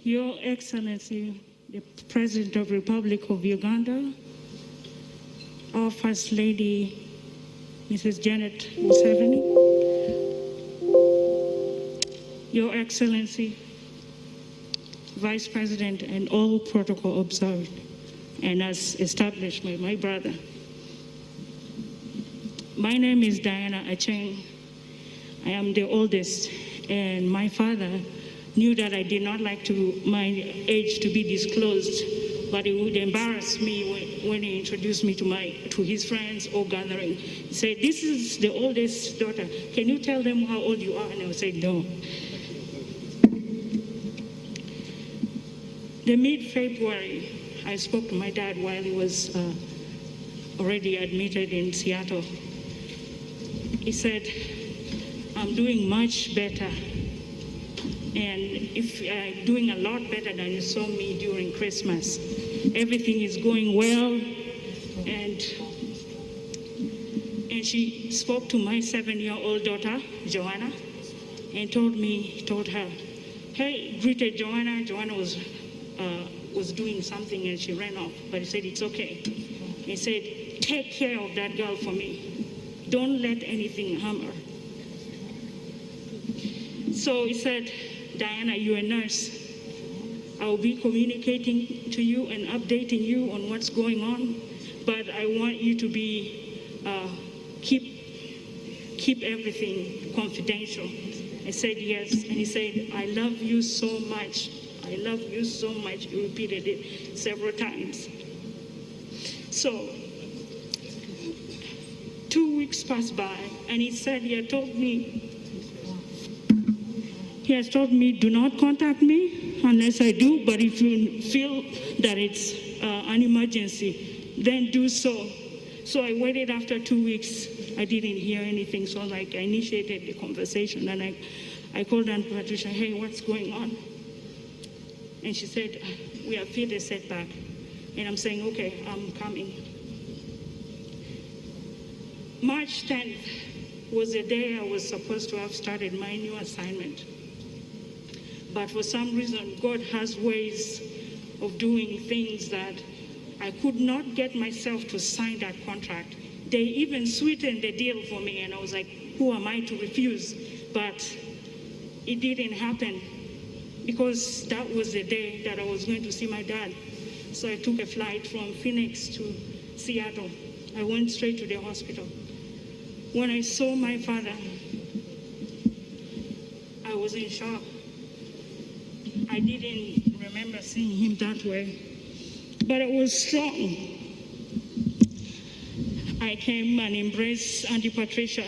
Your Excellency, the President of the Republic of Uganda, our First Lady, Mrs. Janet Museveni, Your Excellency, Vice President, and all protocol observed, and as established by my brother. My name is Diana Acheng. I am the oldest, and my father knew that I did not like my age to be disclosed, but it would embarrass me when he introduced me to his friends or gathering. He said, "This is the oldest daughter. Can you tell them how old you are?" And I would say, "No." The mid-February, I spoke to my dad while he was already admitted in Seattle. He said, "I'm doing much better. And if doing a lot better than you saw me during Christmas. Everything is going well." And she spoke to my 7-year-old daughter, Joanna, and told her, "Hey," greeted Joanna. Joanna was doing something and she ran off, but he said, "It's okay." He said, "Take care of that girl for me. Don't let anything harm her." So he said, "Diana, you're a nurse. I'll be communicating to you and updating you on what's going on, but I want you to keep everything confidential." I said, "Yes." And he said, "I love you so much. I love you so much." He repeated it several times. So 2 weeks passed by, and he said he has told me, "Do not contact me unless I do, but if you feel that it's an emergency, then do so." So I waited after 2 weeks. I didn't hear anything, so I initiated the conversation, and I called Aunt Patricia, "Hey, what's going on?" And she said, "We have felt a setback." And I'm saying, "Okay, I'm coming." March 10th was the day I was supposed to have started my new assignment. But for some reason, God has ways of doing things that I could not get myself to sign that contract. They even sweetened the deal for me, and I was like, who am I to refuse? But it didn't happen because that was the day that I was going to see my dad. So I took a flight from Phoenix to Seattle. I went straight to the hospital. When I saw my father, I was in shock. I didn't remember seeing him that way, but I was strong. I came and embraced Auntie Patricia,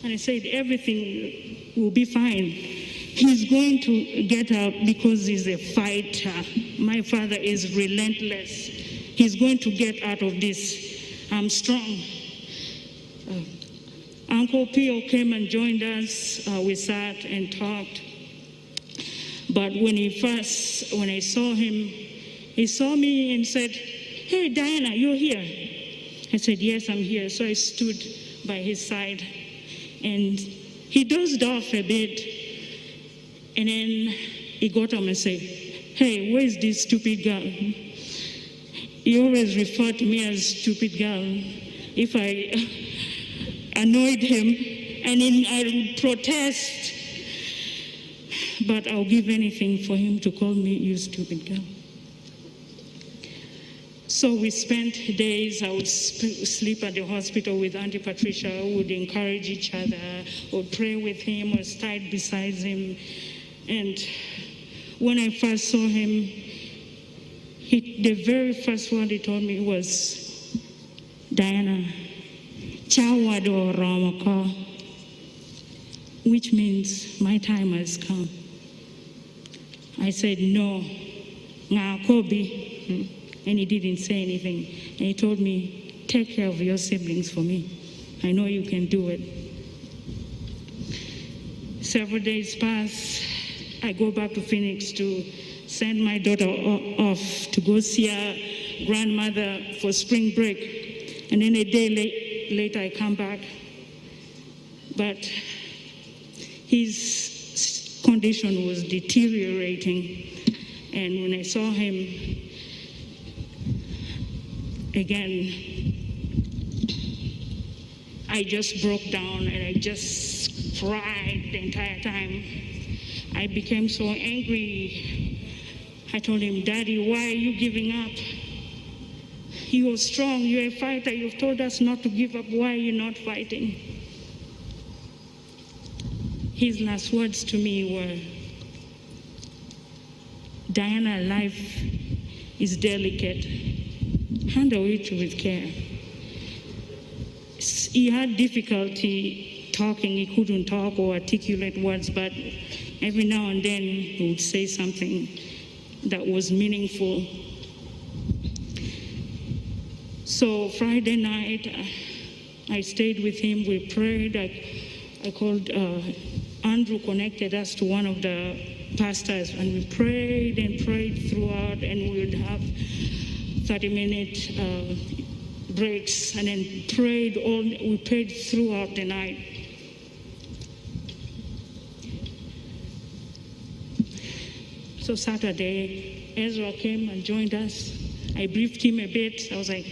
and I said, "Everything will be fine. He's going to get up because he's a fighter. My father is relentless. He's going to get out of this. I'm strong." Uncle Pio came and joined us. We sat and talked. But when I saw him, he saw me and said, "Hey, Diana, you're here." I said, "Yes, I'm here." So I stood by his side, and he dozed off a bit, and then he got up and said, "Hey, where's this stupid girl?" He always referred to me as stupid girl if I annoyed him, and then I would protest. But I'll give anything for him to call me, "You stupid girl." So we spent days. I would sleep at the hospital with Auntie Patricia. We would encourage each other, would pray with him, or stayed beside him. And when I first saw him, the very first word he told me was, "Diana, chawado ramaka," which means my time has come. I said, "No, nga kobi," and he didn't say anything. And he told me, "Take care of your siblings for me. I know you can do it." Several days pass. I go back to Phoenix to send my daughter off to go see her grandmother for spring break. And then a day later, I come back. But his condition was deteriorating. And when I saw him again, I just broke down and I just cried the entire time. I became so angry. I told him, "Daddy, why are you giving up? You're strong, you're a fighter, you've told us not to give up, why are you not fighting?" His last words to me were, "Diana, life is delicate. Handle it with care." He had difficulty talking, he couldn't talk or articulate words, but every now and then he would say something that was meaningful. So Friday night, I stayed with him, we prayed. I called, Andrew connected us to one of the pastors, and we prayed and prayed throughout, and we would have 30-minute breaks, and then we prayed throughout the night. So Saturday, Ezra came and joined us. I briefed him a bit. I was like,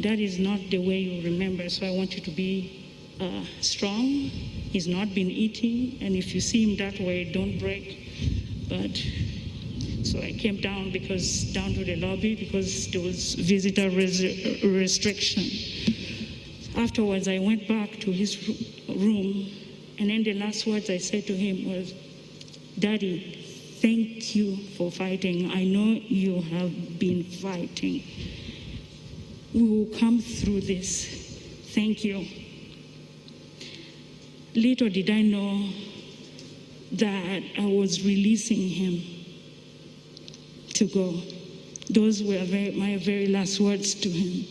"That is not the way you remember, so I want you to be strong. He's not been eating, and if you see him that way, don't break." But so I came down to the lobby because there was visitor restriction. Afterwards, I went back to his room, and then the last words I said to him was, "Daddy, thank you for fighting. I know you have been fighting. We will come through this. Thank you." Little did I know that I was releasing him to go. Those were my very last words to him.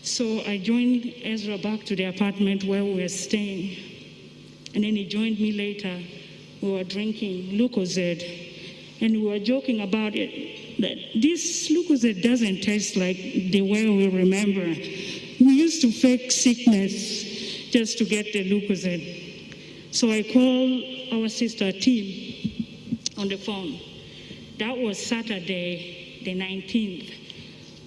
So I joined Ezra back to the apartment where we were staying, and then he joined me later. We were drinking Lucozade, and we were joking about it, that this Lucozade doesn't taste like the way we remember. We used to fake sickness just to get the Lucozade. So I called our sister Tim on the phone. That was Saturday, the 19th.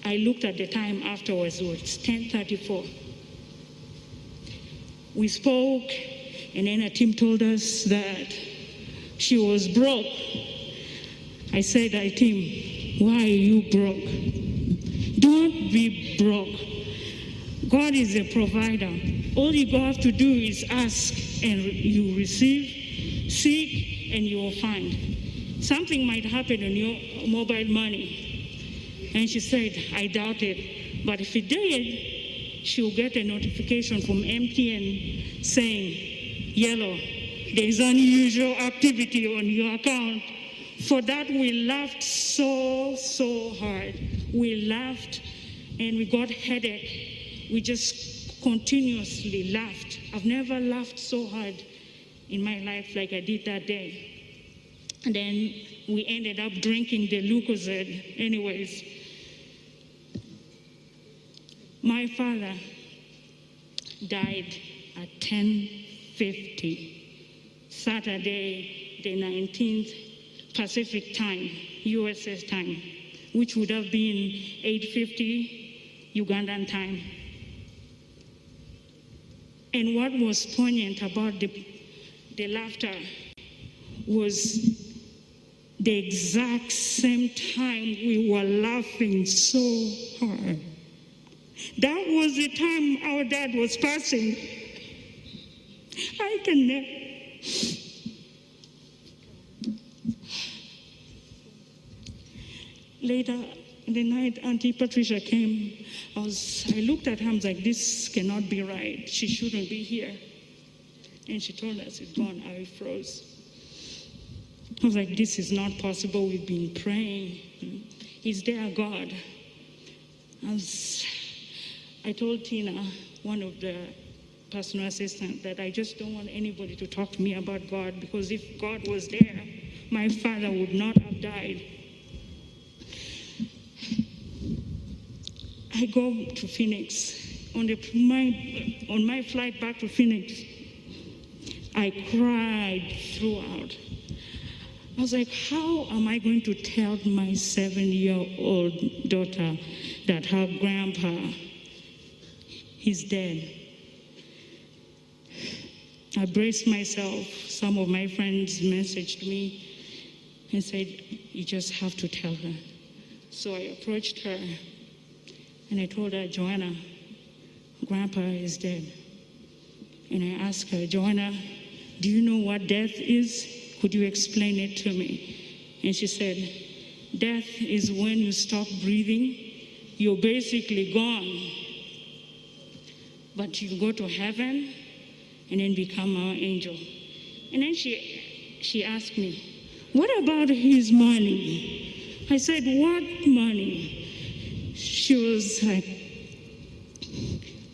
I looked at the time afterwards, it was 10:34. We spoke, and then Tim told us that she was broke. I said, "Tim, why are you broke? Don't be broke. God is a provider. All you have to do is ask and you receive, seek and you will find. Something might happen on your mobile money." And she said, "I doubt it. But if it did, she'll get a notification from MTN saying, 'Yellow, there's unusual activity on your account.'" For that, we laughed so hard. We laughed and we got headache. We just continuously laughed. I've never laughed so hard in my life like I did that day. And then we ended up drinking the Lucozade anyways. My father died at 10:50, Saturday the 19th, Pacific time, USS time, which would have been 8:50 Ugandan time. And what was poignant about the laughter was the exact same time we were laughing so hard. That was the time our dad was passing. I can never. Later in the night, Auntie Patricia came. I looked at her, I was like, "This cannot be right. She shouldn't be here." And she told us it's gone. I froze. I was like, "This is not possible. We've been praying. Is there a God?" I told Tina, one of the personal assistants, that I just don't want anybody to talk to me about God, because if God was there, my father would not have died. I go to Phoenix. On my flight back to Phoenix, I cried throughout. I was like, how am I going to tell my 7-year-old daughter that her grandpa is dead? I braced myself. Some of my friends messaged me and said, you just have to tell her. So I approached her and I told her, Joanna, Grandpa is dead. And I asked her, Joanna, do you know what death is? Could you explain it to me? And she said, death is when you stop breathing, you're basically gone. But you go to heaven and then become our angel. And then she asked me, what about his money? I said, what money? She was like,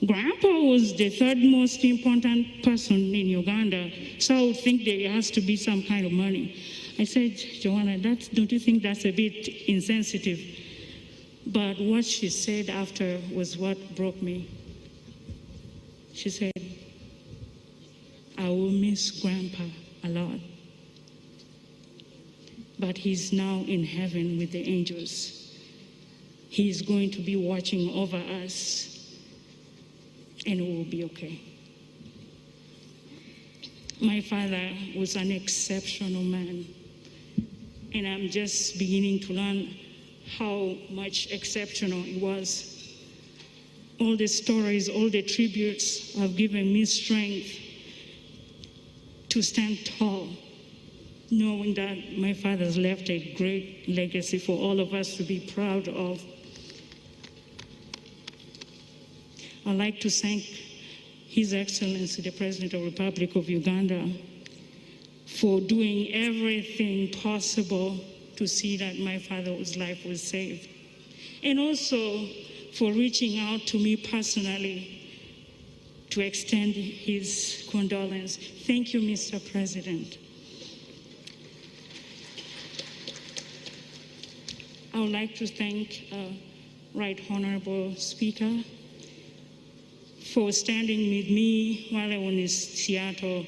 Grandpa was the third most important person in Uganda, so I would think there has to be some kind of money. I said, Joanna, don't you think that's a bit insensitive? But what she said after was what broke me. She said, I will miss Grandpa a lot, but he's now in heaven with the angels. He's going to be watching over us, and we will be okay. My father was an exceptional man, and I'm just beginning to learn how much exceptional he was. All the stories, all the tributes have given me strength to stand tall, knowing that my father's left a great legacy for all of us to be proud of. I'd like to thank His Excellency, the President of the Republic of Uganda, for doing everything possible to see that my father's life was saved. And also for reaching out to me personally to extend his condolence. Thank you, Mr. President. I would like to thank Right Honorable Speaker for standing with me while I was in Seattle.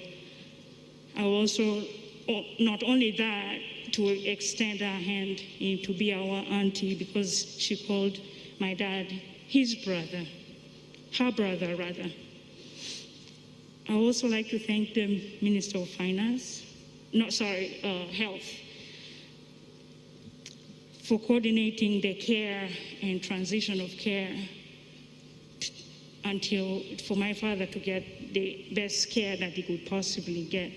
I also, not only that, to extend our hand to be our auntie, because she called my dad his brother, her brother rather. I also like to thank the Minister of Health, for coordinating the care and transition of care for my father to get the best care that he could possibly get.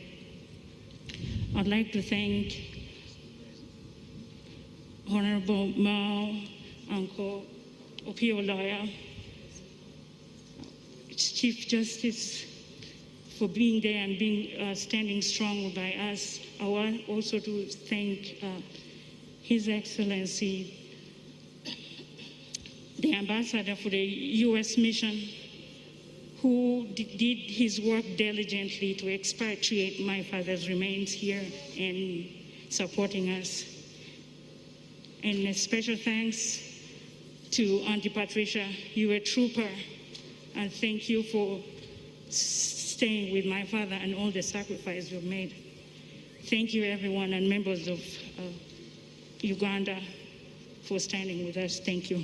I'd like to thank Honorable Mao, Uncle Opio Lawyer, Chief Justice, for being there and being standing strong by us. I want also to thank His Excellency, the Ambassador for the U.S. mission, who did his work diligently to expatriate my father's remains here and supporting us. And a special thanks to Auntie Patricia. You were a trooper, and thank you for staying with my father and all the sacrifice you've made. Thank you, everyone, and members of Uganda for standing with us. Thank you.